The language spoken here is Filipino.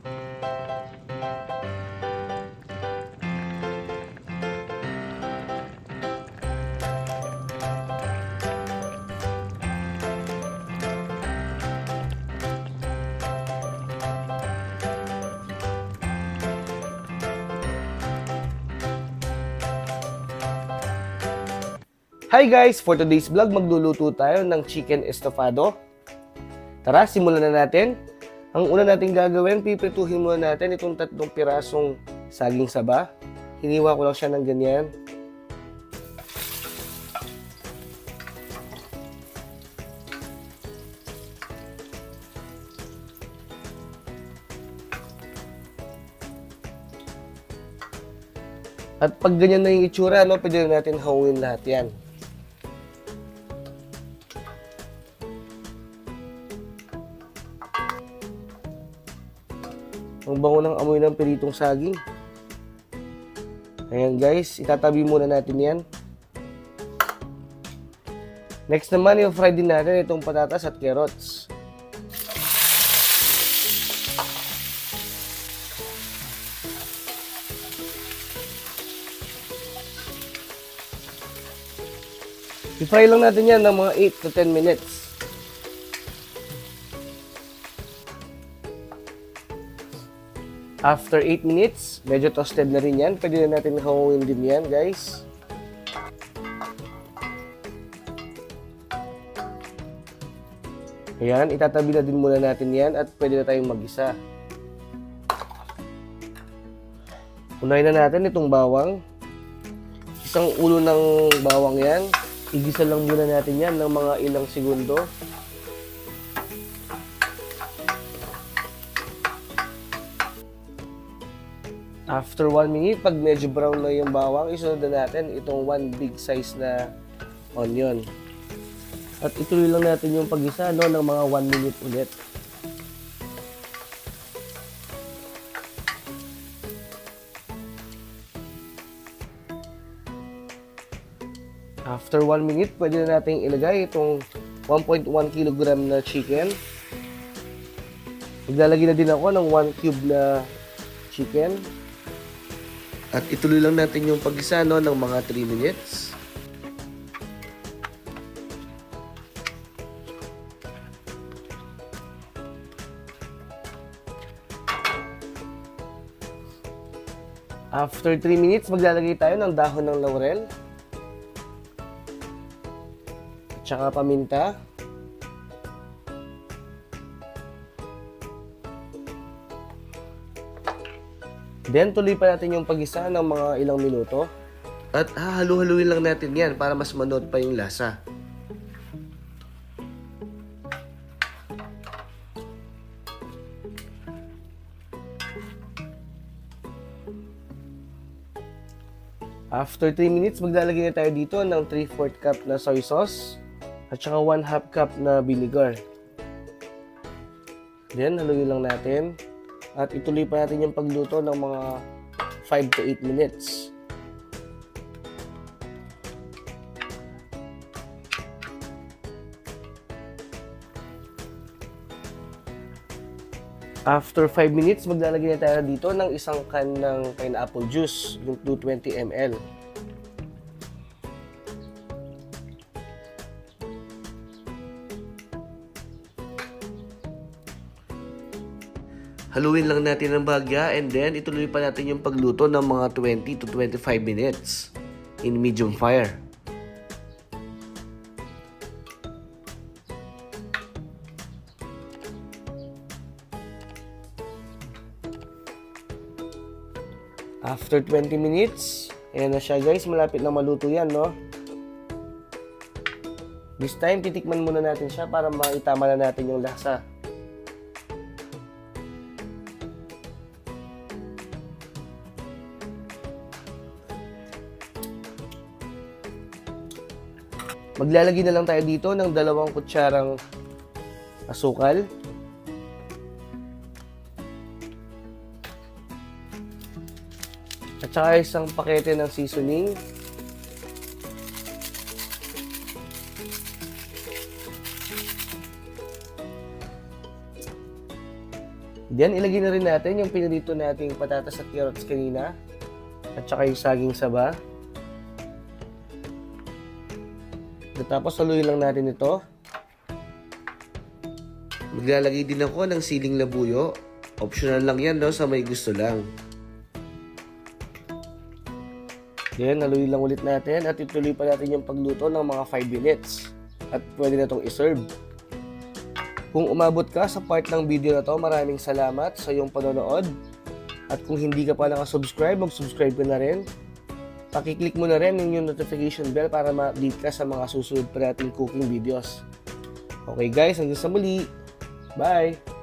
Hi guys! For today's vlog, magluluto tayo ng chicken estofado. Tara, simulan na natin. Ang una natin gagawin, piprituhin muna natin itong 3 pirasong saging saba. Hiniwa ko lang siya ng ganyan. At pag ganyan na yung itsura, pwede na natin hawin lahat yan. Ang bango ng amoy ng piritong saging. Ayan guys, itatabi muna natin yan. Next naman, i-fry din natin itong patatas at carrots. I-fry lang natin yan ng mga 8 to 10 minutes. After 8 minutes, medyo toasted na rin yan. Pwede na natin hawin din yan, guys. Ayan, itatabi na din muna natin yan at pwede na tayong mag-isa. Unahin na natin itong bawang. Isang ulo ng bawang yan. Igisa lang muna natin yan ng mga ilang segundo. After 1 minute, pag medyo brown na yung bawang, isunod na natin itong 1 big size na onion. At ituloy lang natin yung pag-isa ng mga 1 minute ulit. After 1 minute, pwede na natin ilagay itong 1.1 kg na chicken. Maglalagay na din ako ng 1 cube na chicken. At ituloy lang natin yung pag-isa ng mga 3 minutes. After 3 minutes, maglalagay tayo ng dahon ng laurel. At saka paminta. Then, tuloy pa natin yung pag-isa ng mga ilang minuto. At hahalu-haluin lang natin yan para mas manood pa yung lasa. After 3 minutes, maglalagay na tayo dito ng 3/4 cup na soy sauce at saka 1/2 cup na vinegar. Then, haluin lang natin. At ituloy pa natin yung pagluto ng mga 5 to 8 minutes. After 5 minutes, maglalagay na tayo dito ng isang can ng pineapple juice, yung 220 ml. Haluin lang natin ng bahagya and then ituloy pa natin yung pagluto ng mga 20 to 25 minutes in medium fire. After 20 minutes, ayan na siya guys, malapit na maluto yan, This time, titikman muna natin siya para maitama na natin yung lasa. Maglalagay na lang tayo dito ng 2 kutsarang asukal. At saka isang pakete ng seasoning. Then, ilagay na rin natin yung pinirito nating patatas at carrots kanina. At saka yung saging saba. Tapos, haluin lang natin ito. Maglalagay din ako ng siling labuyo. Optional lang yan, no? Sa may gusto lang. Then, haluin lang ulit natin. At ituloy pa natin yung pagluto ng mga 5 minutes. At pwede na itong iserve. Kung umabot ka sa part ng video na to, maraming salamat sa iyong panonood. At kung hindi ka pa nakasubscribe, mag-subscribe ka na rin. Pakiclick mo na rin yung notification bell para ma-update ka sa mga susunod pa nating cooking videos. Okay guys, hanggang sa muli. Bye!